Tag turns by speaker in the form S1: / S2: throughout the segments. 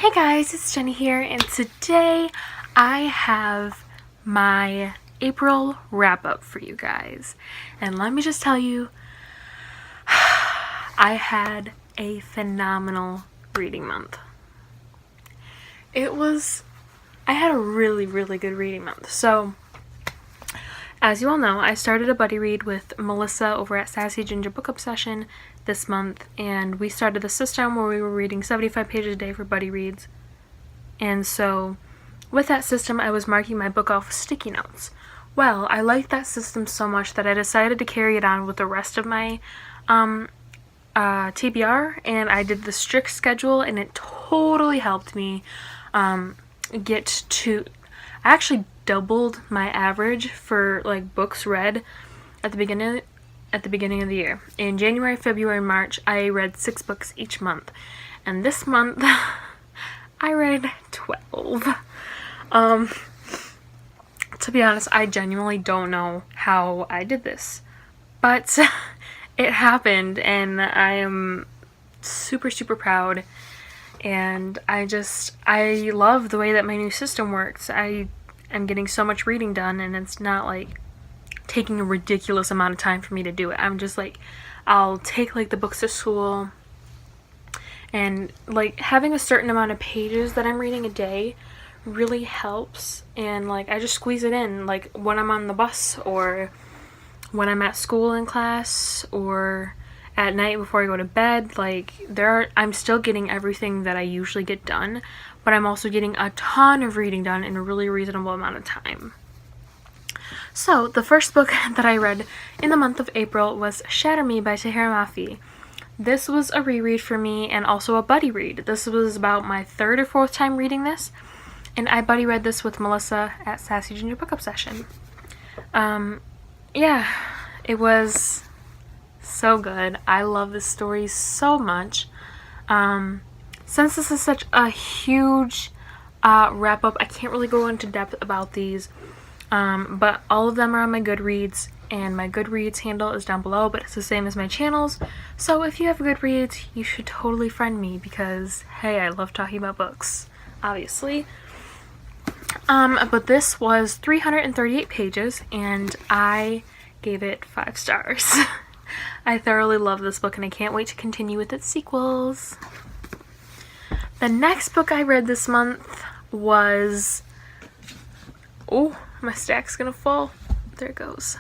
S1: Hey guys, it's Jenny here, and today I have my April wrap-up for you guys. And let me just tell you, I had a phenomenal reading month. I had a really good reading month. So, as you all know, I started a buddy read with Melissa over at Sassy Ginger Book Obsession this month, and we started the system where we were reading 75 pages a day for buddy reads. And so, with that system, I was marking my book off with sticky notes. Well, I liked that system so much that I decided to carry it on with the rest of my TBR, and I did the strict schedule, and it totally helped me get to... I actually doubled my average for like books read at the beginning of the year. In January, February, March, I read 6 books each month, and this month I read 12. To be honest, I genuinely don't know how I did this, but it happened, and I am super proud. And I love the way that my new system works. I am getting so much reading done, and it's not like taking a ridiculous amount of time for me to do it. I'm just like, I'll take like the books to school, and like having a certain amount of pages that I'm reading a day really helps, and like I just squeeze it in like when I'm on the bus, or when I'm at school in class, or at night before I go to bed. Like I'm still getting everything that I usually get done, but I'm also getting a ton of reading done in a really reasonable amount of time. So the first book that I read in the month of April was Shatter Me by Tahira Mafi. This was a reread for me, and also a buddy read. This was about my 3rd or 4th time reading this, and I buddy read this with Melissa at Sassy Ginger Book Obsession. Yeah, it was so good. I love this story so much. Since this is such a huge wrap-up, I can't really go into depth about these, but all of them are on my Goodreads, and my Goodreads handle is down below, but it's the same as my channel's. So if you have Goodreads, you should totally friend me, because hey, I love talking about books, obviously. But this was 338 pages, and I gave it 5 stars. I thoroughly love this book, and I can't wait to continue with its sequels. The next book I read this month was... Oh, my stack's gonna fall. There it goes.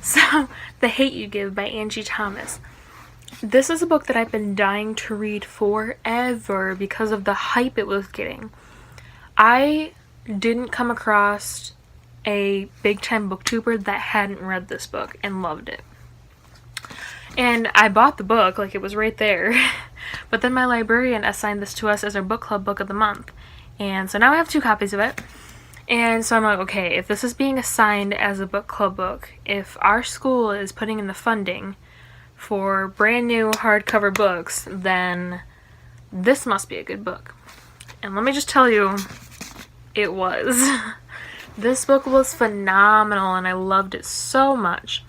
S1: So, The Hate You Give by Angie Thomas. This is a book that I've been dying to read forever because of the hype it was getting. I didn't come across a big-time booktuber that hadn't read this book and loved it. And I bought the book, like it was right there. But then my librarian assigned this to us as our book club book of the month. And so now I have 2 copies of it. And so I'm like, okay, if this is being assigned as a book club book, if our school is putting in the funding for brand new hardcover books, then this must be a good book. And let me just tell you, it was. This book was phenomenal, and I loved it so much.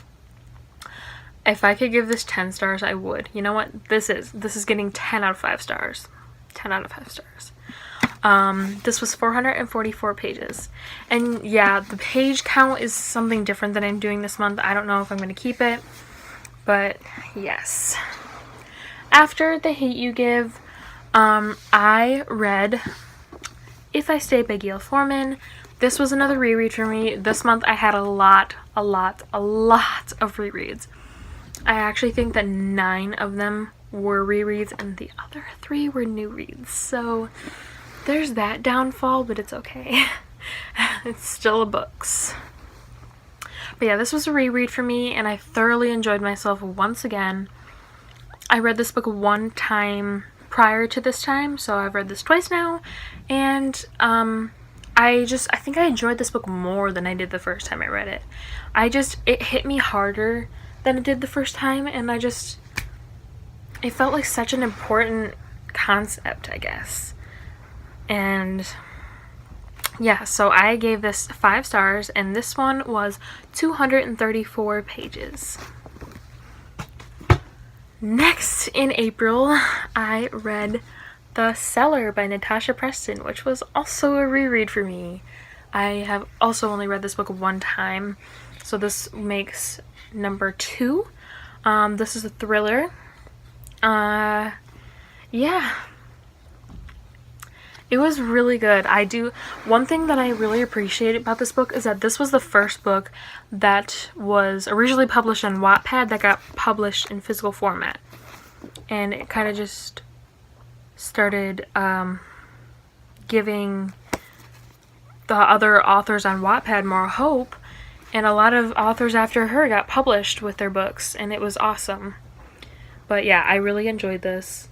S1: If I could give this 10 stars, I would. You know what? This is getting 10 out of 5 stars. 10 out of 5 stars. This was 444 pages. And yeah, the page count is something different than I'm doing this month. I don't know if I'm going to keep it. But yes. After The Hate You Give, I read If I Stay by Gail Forman. This was another reread for me. This month I had a lot of rereads. I actually think that 9 of them were rereads, and the other 3 were new reads. So there's that downfall, but it's okay. It's still a books. But yeah, this was a reread for me, and I thoroughly enjoyed myself once again. I read this book 1 time prior to this time, so I've read this twice now, and I think I enjoyed this book more than I did the first time I read it. It hit me harder than it did the first time, and it felt like such an important concept, I guess. And yeah, so I gave this 5 stars, and this one was 234 pages. Next in April, I read The Cellar by Natasha Preston, which was also a reread for me. I have also only read this book one time, so this makes number 2. This is a thriller. Yeah. It was really good. One thing that I really appreciate about this book is that this was the first book that was originally published on Wattpad that got published in physical format. And it kind of just started giving the other authors on Wattpad more hope, and a lot of authors after her got published with their books, and it was awesome. But yeah, I really enjoyed this.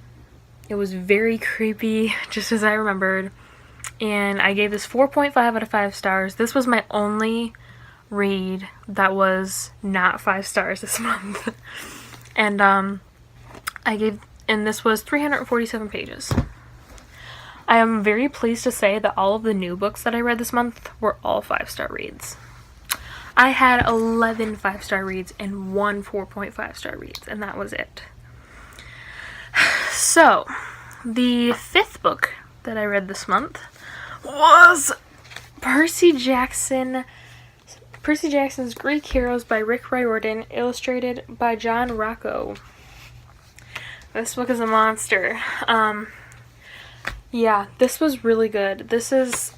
S1: It was very creepy, just as I remembered, and I gave this 4.5 out of 5 stars. This was my only read that was not 5 stars this month. And this was 347 pages. I am very pleased to say that all of the new books that I read this month were all 5-star reads. I had 11 5-star reads and 1 4.5-star reads, and that was it. So, the 5th book that I read this month was Percy Jackson's Greek Heroes by Rick Riordan, illustrated by John Rocco. This book is a monster. Yeah, this was really good. It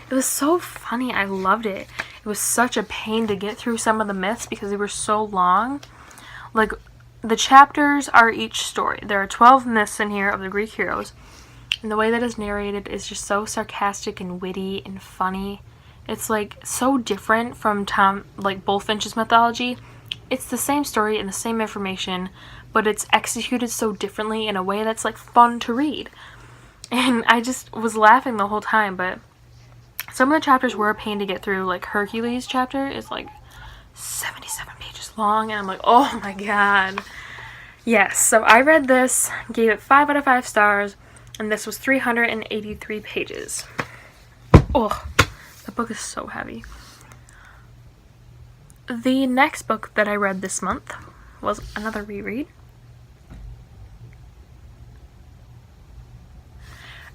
S1: was so funny. I loved it. It was such a pain to get through some of the myths because they were so long. Like, the chapters are each story. There are 12 myths in here of the Greek heroes. And the way that it's narrated is just so sarcastic and witty and funny. It's like so different from Bullfinch's mythology. It's the same story and the same information, but it's executed so differently in a way that's like fun to read. And I just was laughing the whole time, but some of the chapters were a pain to get through. Like Hercules chapter is like 77 pages long, and I'm like, oh my god. Yes, so I read this, gave it 5 out of 5 stars, and this was 383 pages. Oh, the book is so heavy. The next book that I read this month was another reread.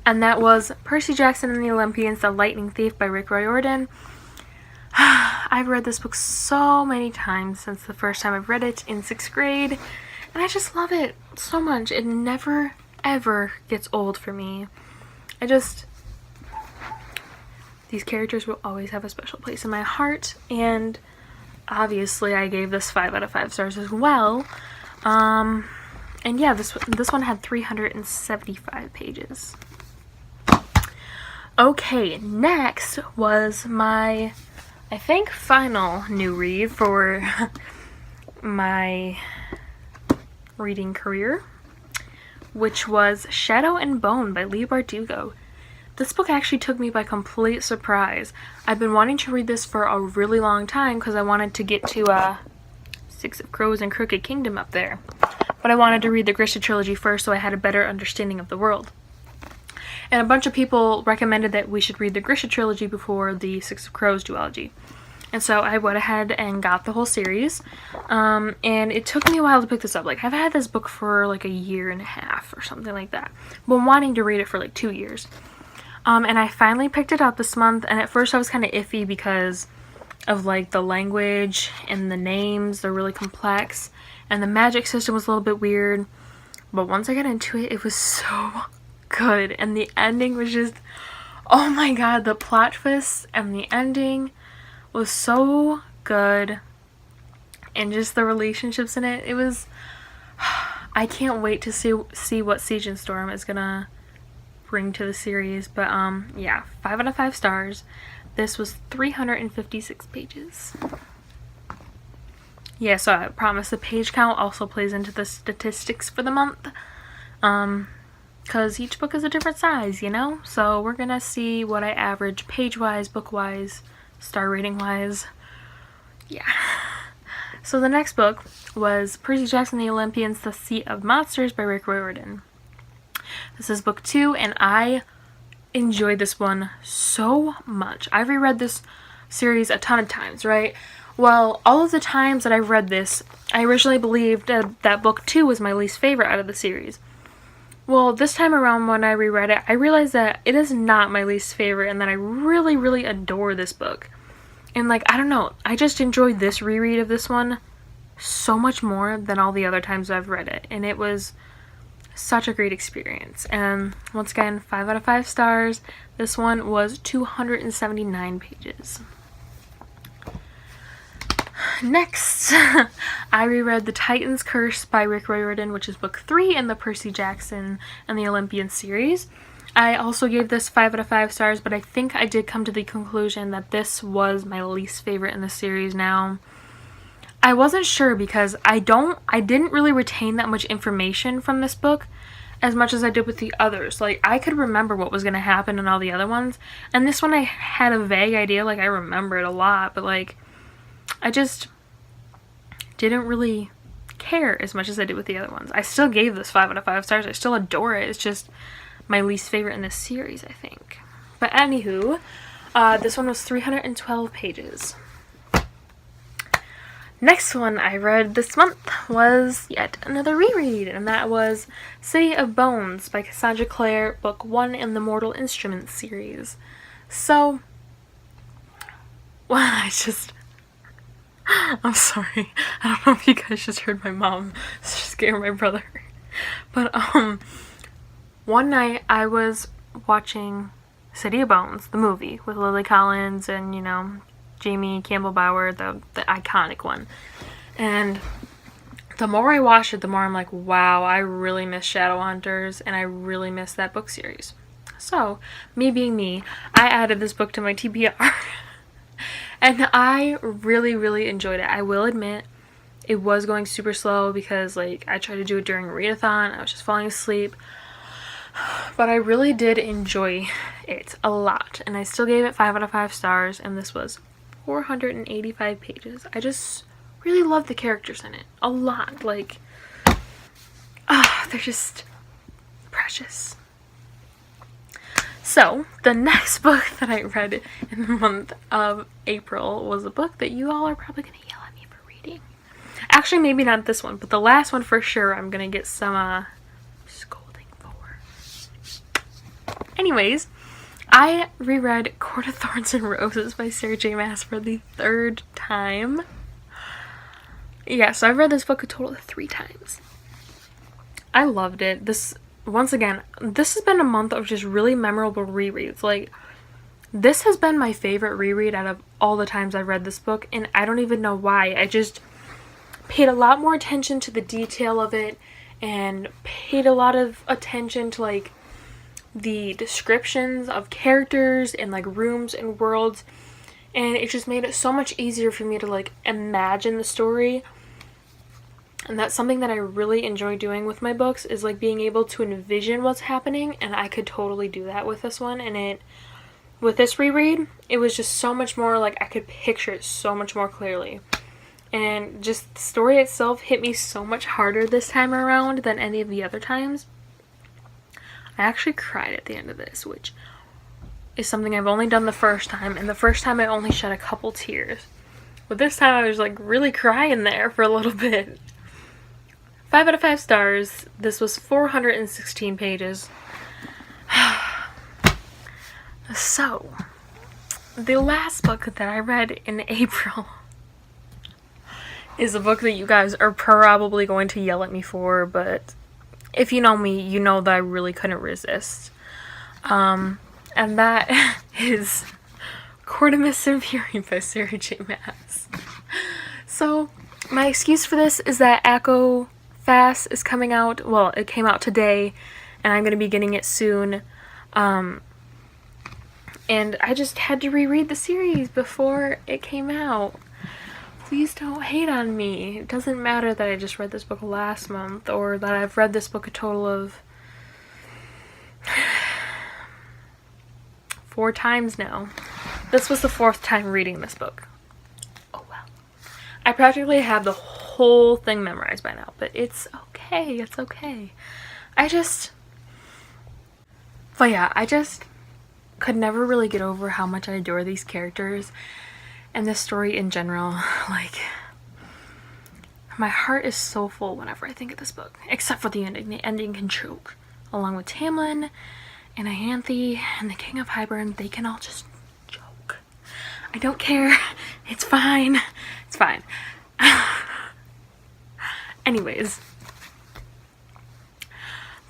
S1: And that was Percy Jackson and the Olympians, The Lightning Thief by Rick Riordan. I've read this book so many times since the first time I've read it in 6th grade, and I just love it so much. It never, ever gets old for me. These characters will always have a special place in my heart, and obviously I gave this 5 out of 5 stars as well. And yeah, this one had 375 pages. Okay, next was my, I think, final new read for my reading career, which was Shadow and Bone by Leigh Bardugo. This book actually took me by complete surprise. I've been wanting to read this for a really long time because I wanted to get to Six of Crows and Crooked Kingdom up there. But I wanted to read the Grisha trilogy first so I had a better understanding of the world. And a bunch of people recommended that we should read the Grisha trilogy before the Six of Crows duology. And so I went ahead and got the whole series. And it took me a while to pick this up. Like, I've had this book for like a year and a half or something like that. But wanting to read it for like 2 years. And I finally picked it up this month. And at first I was kind of iffy because of like the language and the names. They're really complex. And the magic system was a little bit weird. But once I got into it, it was so good. And the ending was just, oh my god, the plot twist and the ending was so good. And just the relationships in it, it was, I can't wait to see what Siege and Storm is gonna bring to the series. But yeah, 5 out of 5 stars. This was 356 pages. Yeah, so I promise the page count also plays into the statistics for the month. Because each book is a different size, you know? So we're gonna see what I average page-wise, book-wise, star rating-wise. Yeah. So the next book was Percy Jackson and the Olympians, The Seat of Monsters by Rick Riordan. This is book 2, and I enjoyed this one so much. I've reread this series a ton of times, right? Well, all of the times that I've read this, I originally believed that book 2 was my least favorite out of the series. Well, this time around when I reread it, I realized that it is not my least favorite and that I really, really adore this book. And like, I don't know, I just enjoyed this reread of this one so much more than all the other times I've read it. And it was such a great experience. And once again, 5 out of 5 stars. This one was 279 pages. Next, I reread The Titan's Curse by Rick Riordan, which is book 3 in the Percy Jackson and the Olympians series. I also gave this 5 out of 5 stars, but I think I did come to the conclusion that this was my least favorite in the series now. I wasn't sure because I didn't really retain that much information from this book as much as I did with the others. Like, I could remember what was going to happen in all the other ones, and this one I had a vague idea, like I remember it a lot, but like, I just didn't really care as much as I did with the other ones. I still gave this 5 out of 5 stars. I still adore it. It's just my least favorite in this series, I think. But anywho, this one was 312 pages. Next one I read this month was yet another reread, and that was City of Bones by Cassandra Clare, book 1 in the Mortal Instruments series. So, well, I'm sorry. I don't know if you guys just heard my mom scare my brother. But, one night I was watching City of Bones, the movie, with Lily Collins and, you know, Jamie Campbell Bower, the iconic one. And the more I watched it, the more I'm like, wow, I really miss Shadowhunters, and I really miss that book series. So, me being me, I added this book to my TBR. And I really, really enjoyed it. I will admit, it was going super slow because, like, I tried to do it during a readathon. I was just falling asleep. But I really did enjoy it a lot. And I still gave it 5 out of 5 stars. And this was 485 pages. I just really love the characters in it. A lot. Like, they're just precious. So, the next book that I read in the month of April was a book that you all are probably going to yell at me for reading. Actually, maybe not this one, but the last one for sure I'm going to get some scolding for. Anyways, I reread Court of Thorns and Roses by Sarah J. Maas for the 3rd time. Yeah, so I've read this book a total of 3 times. I loved it. Once again, this has been a month of just really memorable rereads. Like, this has been my favorite reread out of all the times I've read this book, and I don't even know why. I just paid a lot more attention to the detail of it, and paid a lot of attention to, like, the descriptions of characters and, like, rooms and worlds, and it just made it so much easier for me to, like, imagine the story. And that's something that I really enjoy doing with my books, is like being able to envision what's happening, and I could totally do that with this one. And with this reread, it was just so much more like I could picture it so much more clearly. And just the story itself hit me so much harder this time around than any of the other times. I actually cried at the end of this, which is something I've only done the first time, and the first time I only shed a couple tears. But this time I was like really crying there for a little bit. 5 out of 5 stars. This was 416 pages. So, the last book that I read in April is a book that you guys are probably going to yell at me for, but if you know me, you know that I really couldn't resist. And that is Chordoma and Fury by Sarah J. Maas. So, my excuse for this is that Echo Fast is coming out. Well, it came out today, and I'm going to be getting it soon. And I just had to reread the series before it came out. Please don't hate on me. It doesn't matter that I just read this book last month, or that I've read this book a total of 4 times now. This was the 4th time reading this book. Oh well. I practically have the whole thing memorized by now, but it's okay. It's okay. I just could never really get over how much I adore these characters and this story in general. Like, my heart is so full whenever I think of this book, except for the ending. The ending can choke. along with Tamlin and Ianthe and the King of Hybern. They can all just joke. I don't care. It's fine. It's fine. Anyways,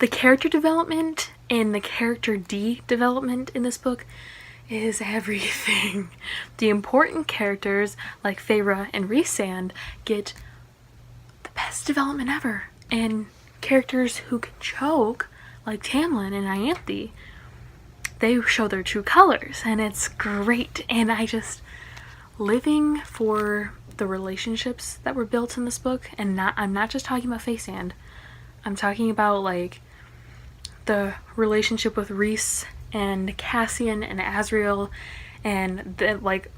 S1: the character development and the character development in this book is everything. The important characters like Feyre and Rhysand get the best development ever, and characters who can choke like Tamlin and Ianthe, they show their true colors, and it's great. And I just living for the relationships that were built in this book, and I'm not just talking about Faysand. I'm talking about like the relationship with Rhys and Cassian and Azriel, and the, like,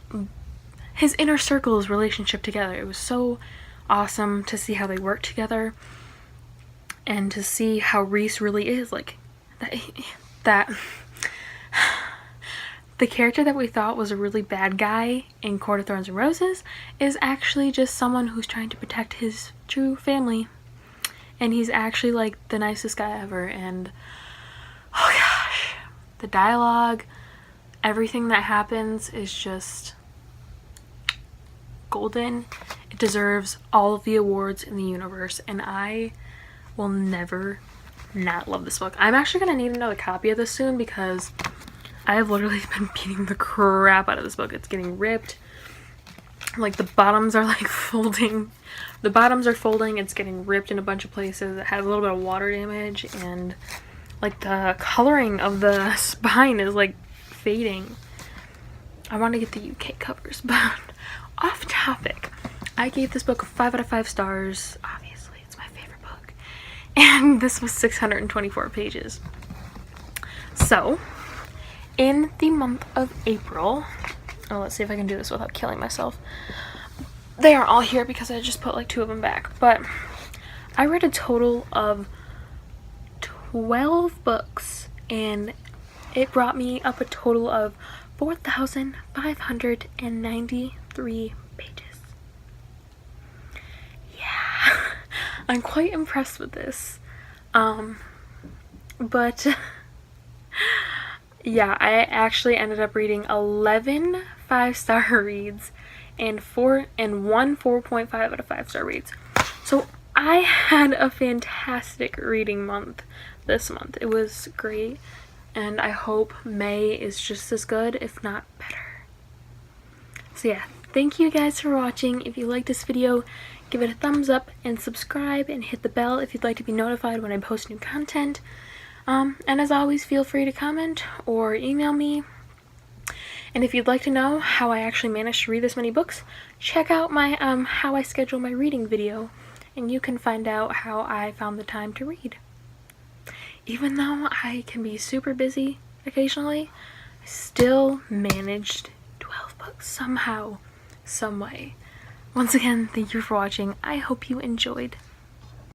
S1: his inner circle's relationship together. It was so awesome to see how they work together, and to see how Rhys really is like that the character that we thought was a really bad guy in Court of Thorns and Roses is actually just someone who's trying to protect his true family, and he's actually like the nicest guy ever. And oh gosh, the dialogue, everything that happens is just golden. It deserves all of the awards in the universe, and I will never not love this book. I'm actually gonna need another copy of this soon, because I have literally been beating the crap out of this book. It's getting ripped. Like, the bottoms are like folding. The bottoms are folding. It's getting ripped in a bunch of places. It has a little bit of water damage, and like the coloring of the spine is like fading. I want to get the UK covers, but off topic. I gave this book 5 out of 5 stars. Obviously, it's my favorite book. And this was 624 pages. So, in the month of April, oh, let's see if I can do this without killing myself. They are all here because I just put like 2 of them back. But I read a total of 12 books, and it brought me up a total of 4,593 pages. Yeah, I'm quite impressed with this. But yeah, I actually ended up reading 11 5-star reads and 1 4.5 out of 5-star reads. So I had a fantastic reading month this month. It was great, and I hope May is just as good, if not better. So yeah, thank you guys for watching. If you like this video, give it a thumbs up and subscribe and hit the bell if you'd like to be notified when I post new content. And as always, feel free to comment or email me. And if you'd like to know how I actually managed to read this many books, check out my how I schedule my reading video, and you can find out how I found the time to read. Even though I can be super busy occasionally, I still managed 12 books somehow, some way. Once again, thank you for watching. I hope you enjoyed.